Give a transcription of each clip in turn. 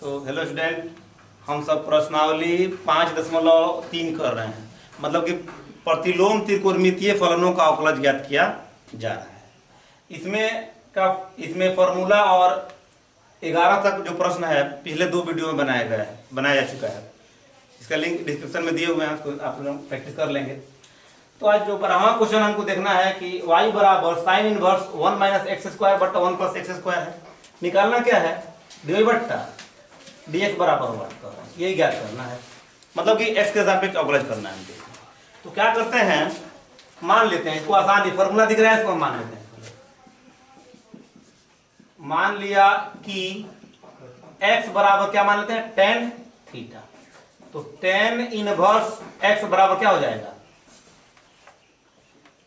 तो hello student, हम सब प्रश्नावली 5.3 कर रहे हैं। मतलब कि प्रतिलोम त्रिकोणमितीय फलनों का अवकलज ज्ञात किया जा रहा है। इसमें फॉर्मूला और 11 तक जो प्रश्न है पिछले 2 वीडियो में बनाया जा चुका है। इसका लिंक डिस्क्रिप्शन में दिए हुए हैं, उसको आप लोग प्रैक्टिस कर लेंगे। तो आज जो 12वां क्वेश्चन हमको देखना है कि y बराबर sine inverse 1 minus x square बट्टा 1 प्लस एक्स स्क्वायर है। निकालना क्या है, dy बट्टा dx बराबर 1 यही ज्ञात करना है। मतलब कि x के सापेक्ष अवकलज करना है। तो क्या करते हैं, मान लेते हैं इसको, आसान ही फॉर्मूला दिख रहा है, इसको हम मान लेते हैं। मान लिया कि x बराबर क्या मान लेते हैं, tan थीटा। तो tan इनवर्स x बराबर क्या हो जाएगा,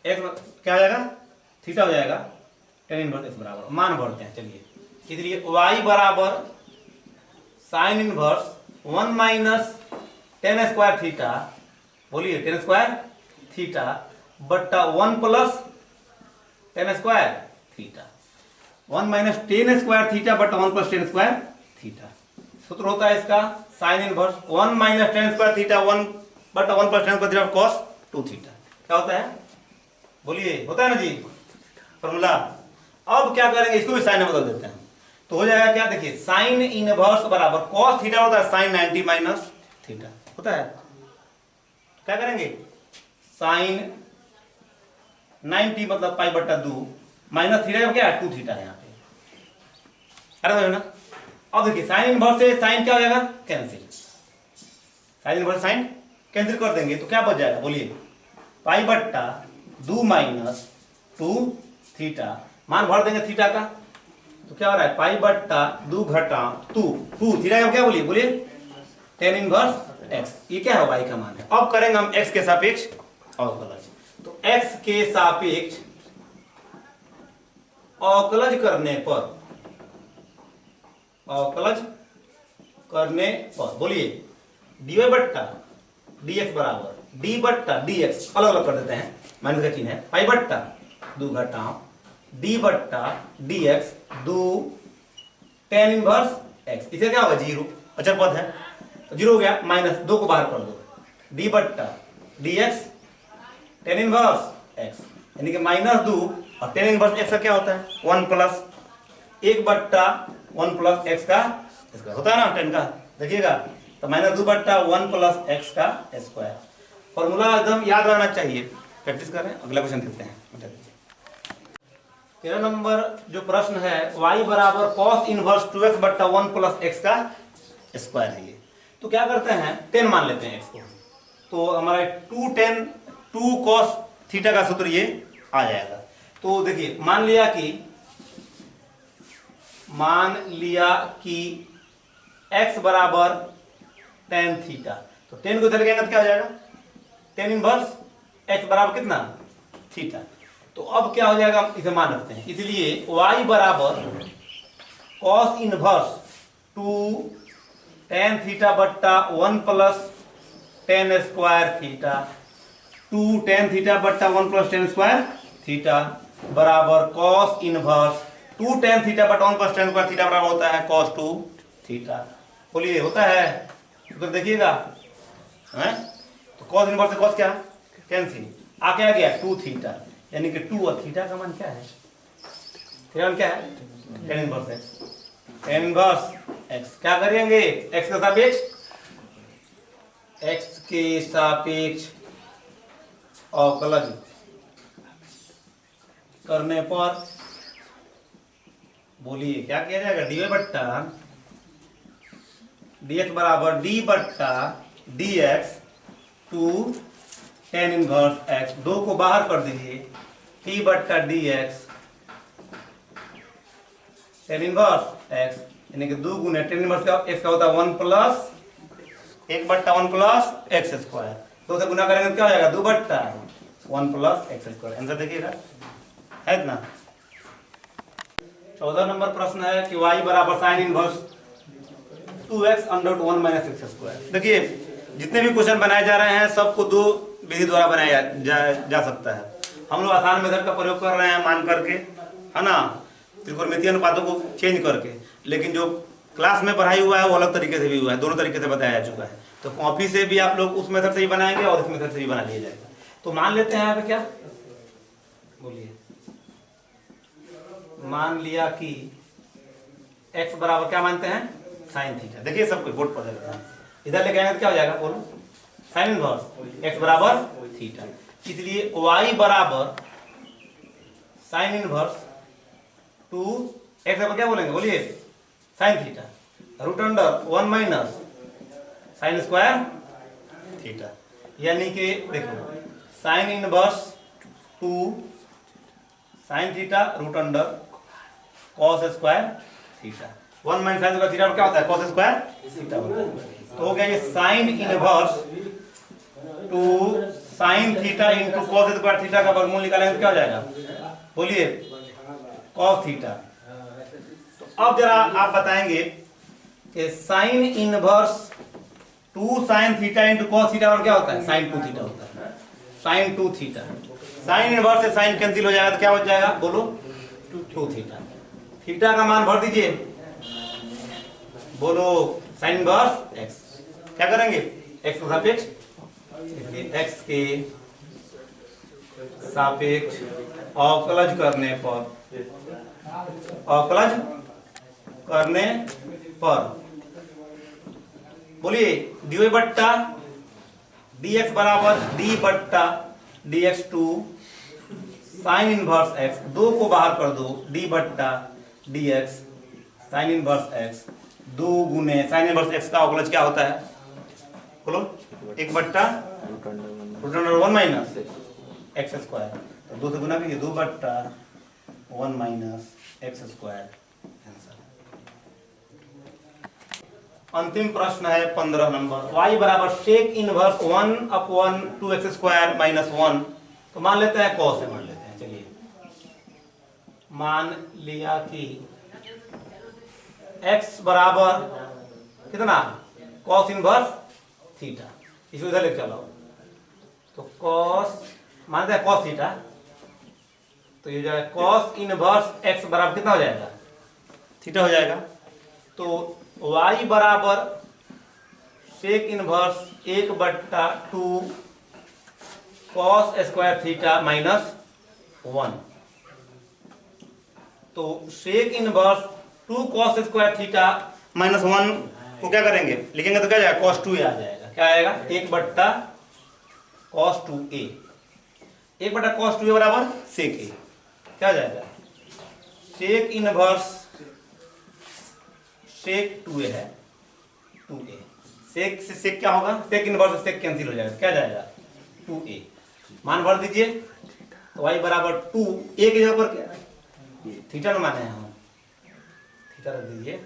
x क्या हो जाएगा, थीटा हो जाएगा। tan इनवर्स x बराबर मान भरते हैं। चलिए, इसलिए y बराबर sine inverse 1 minus tan square theta, बोलिए tan स्क्वायर थीटा बट्टा 1 plus tan square theta, 1 minus tan square theta बट्टा 1 प्लस tan स्क्वायर थीटा। सूत्र होता है इसका sine inverse 1 minus tan square theta 1 बट्टा 1 plus tan square theta cos 2 theta. क्या होता है, बोलिए, होता है ना जी फॉर्मूला। अब क्या करेंगे, इसको भी साइन में बदल देते हैं। तो हो जाएगा क्या, देखिए साइन इनवर्स बराबर cos थीटा होता है साइन 90 माइनस थीटा होता है। क्या करेंगे, साइन 90 मतलब पाई बट्टा 2 माइनस थीटा क्या है 2 थीटा है यहाँ पे। अरे ना, अब देखिए साइन इनवर्स से साइन क्या हो जाएगा, cancel. Sine inverse sine cancel कर देंगे तो क्या बच जाएगा, बोलिए पाई बट्टा 2 माइनस 2 थीटा, मान भर देंगे थीटा का। तो क्या हो रहा है, पाई बट्टा 2 घटा 2 थीटा का क्या, बोलिए tan इनवर्स x। ये क्या है, y का मान है। अब करेंगे हम x के सापेक्ष अवकलज। तो x के सापेक्ष अवकलज करने पर बोलिए dy बट्टा dx बराबर d बट्टा dx, अलग अलग कर देते हैं, माइनस का चिन्ह है, पाई बट्टा 2 घटा d बट्टा dx 2 tan इनवर्स x। इसे क्या होगा, 0, अचर पद है तो 0 हो गया, माइनस 2 को बाहर कर दो, d बट्टा dx tan इनवर्स x, यानी कि माइनस 2, और tan इनवर्स x का क्या होता है 1 प्लस 1 बट्टा 1 प्लस x का इसका होता है ना tan का, देखिएगा। तो माइनस 2 बट्टा 1 प्लस x का स्क्वायर। फॉर्मूला एकदम याद रहना चाहिए, प्रैक्टिस करें। अगला क्वेश्चन देखते हैं। 13 नंबर जो प्रश्न है, y बराबर cos इनवर्स 2x बट्टा 1 प्लस x का स्क्वायर है ये। तो क्या करते हैं, 10 मान लेते हैं x को। तो हमारा 2 cos थीटा का सूत्र ये आ जाएगा। तो देखिए मान लिया कि x बराबर tan थीटा, तो 10 को इधर क्या हो जाएगा, tan इनवर्स x बराबर कितना, थीटा। तो अब क्या हो जाएगा, इसे मान रखते हैं। इसलिए y बराबर cos इनवर्स 2 tan थीटा बट्टा 1 plus tan square theta, 2 tan theta बट्टा 1 प्लस tan स्क्वायर थीटा बराबर cos इनवर्स 2 tan थीटा बट्टा 1 प्लस tan स्क्वायर थीटा बराबर होता है cos 2 थीटा। बोलिए होता है, तो देखिएगा है। तो cos इनवर्स से cos क्या कैंसिल, आ क्या गया 2 थीटा, यानी कि 2 और थीटा का मान क्या है, थीटा क्या है tan inverse x। tan inverse x क्या करेंगे, x के सापेक्ष अवकलज करने पर बोलिए क्या किया जाएगा, dy बट्टा dx बराबर d बट्टा dx 2 tan इनवर्स x, 2 को बाहर कर दीजिए, t बट्टा dx tan इनवर्स x, यानी कि 2 गुने tan इनवर्स x का होता है 1 प्लस 1 बट्टा 1 प्लस x स्क्वायर। 2 से गुना करेंगे तो क्या हो जाएगा, 2 बट्टा 1 प्लस x स्क्वायर। आंसर देखिएगा, है इतना। 14 नंबर प्रश्न है कि y बराबर sine inverse 2x under 1 minus x square. देखिए जितने भी क्वेश्चन बनाए जा रहे हैं सबको 2 विधि द्वारा बनाया जा सकता है। हम लोग आसान मेथड का प्रयोग कर रहे हैं मान करके, है ना, त्रिकोणमितीय अनुपातों को चेंज करके। लेकिन जो क्लास में पढ़ाई हुआ है वो अलग तरीके से भी हुआ है, दोनों तरीके से बताया जा चुका है। तो कॉपी से भी आप लोग उस मेथड से ही बनाएंगे और इस मेथड से भी बना लिया जाएगा। तो मान लेते हैं यहाँ पे क्या, बोलिए, मान लिया कि x बराबर क्या मानते हैं, साइन थीटा। देखिए सब कोई बोर्ड पर देता है, इधर लेके आएंगे तो क्या हो जाएगा, बोलो, साइन इनवर्स x बराबर थीटा। इसलिए y बराबर साइन इनवर्स 2x बराबर क्या बोलेंगे, बोलिए, sine theta, root under 1 minus sine square theta. यानी कि देखो sine inverse 2 sine theta root under cos square theta. 1 minus sine square theta क्या होता है, कॉस स्क्वायर थीटा होता है। तो हो गया ये sign inverse 2 sine theta into cos square theta का वर्गमूल निकालेंगे तो क्या हो जाएगा, बोलिए, कॉस थीटा। तो अब जरा आप बताएंगे कि sign inverse 2 sine theta into cos theta और क्या होता है, साइन 2 थीटा होता है, साइन 2 थीटा। साइन इनवर्स से साइन कैंसिल हो जाएगा तो क्या हो जाएगा, बोलो, 2 थीटा। थीटा का मान भर दीजिए, बोलो, साइन इनवर्स x। क्या करेंगे, x के सापेक्ष, x के सापेक्ष अवकलज करने पर बोलिए dy बट्टा dx बराबर d बट्टा dx2 साइन इनवर्स x, 2 को बाहर कर दो, d बट्टा dx साइन इनवर्स x 2 गुने साइन इनवर्स x का अवकलज क्या होता है, बोलो, 1 बट्टा root under 1 minus x square. तो 2 से गुना कीजिए, 2 बट्टा 1 माइनस एक्स स्क्वायर। अंतिम प्रश्न है 15 नंबर, y बराबर sec inverse 1 upon 2x square minus 1। तो मान लेते हैं कॉस से मान लेते हैं, चलिए, मान लिया कि x बराबर कितना, कॉस इनवर्स थीटा, इसको इधर लेके चलो। तो कॉस मानते हैं कॉस थीटा, तो ये जो है कॉस इनवर्स x बराबर कितना हो जाएगा, थीटा हो जाएगा। तो y बराबर सेक इनवर्स 1 बट्टा 2 कॉस स्क्वायर थीटा माइनस 1। तो sec inverse 2 cos square theta minus 1 को क्या करेंगे, लिखेंगे तो क्या जाएगा, कॉस 2a आ जाएगा। क्या आएगा, 1 बट्टा कॉस 2a, 1 बट्टा कॉस 2a बराबर सेक a। क्या आ जाएगा, सेक इनवर्स सेक 2a है, 2a, सेक से सेक क्या होगा, सेक इनवर्स से सेक कैंसिल हो जाएगा, क्या जाएगा, 2a। मान भर दीजिए, तो y बराबर 2 a की जगह पर क्या, थीटा न माने हैं हम, थीटा रख दीजिए,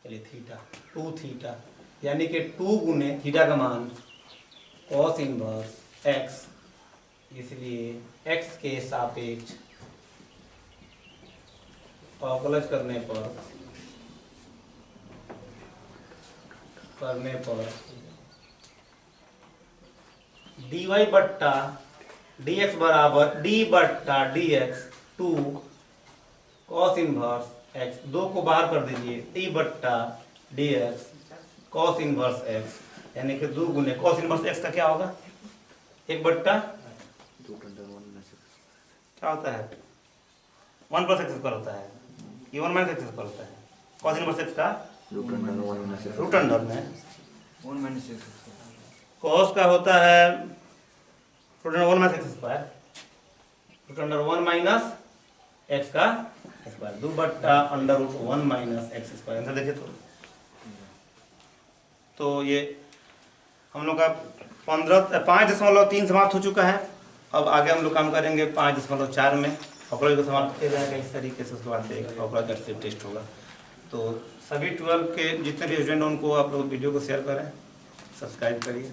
चलिए थीटा 2 थीटा, यानी कि 2 गुने थीटा का मान कॉस इनवर्स x, इसलिए x के सापेक्ष अवकलज करने पर dy बट्टा dx बराबर d बट्टा dx 2 कॉस इनवर्स x, 2 को बाहर कर दीजिए, d बट्टा dx कॉस इनवर्स x, यानी कि 2 गुने कॉस इनवर्स x का क्या होगा, 1 बट्टा क्या होता है, 1 प्लस एक्स स्क्वायर होता है, ये 1 माइनस एक्स स्क्वायर होता है। कॉस इनवर्स एक्स का रूट अंडर में 1 माइनस एक्स, कॉस का होता है root under 1 minus x square, root under 1 minus x का स्क्वायर, 2 बट्टा under root 1 minus x square. Answer देखिए तो ये हम लोग का 5.3 समाप्त हो चुका है। अब आगे हम लोग काम करेंगे 5.4 में, अवकलज को समाप्त किया जाएगा इस तरीके से, उसके बाद एक अवकलज का टेस्ट होगा। तो सभी 12 के जितने भी स्टूडेंट हैं उनको आप लोग वीडियो को शेयर करें, सब्सक्राइब करिए।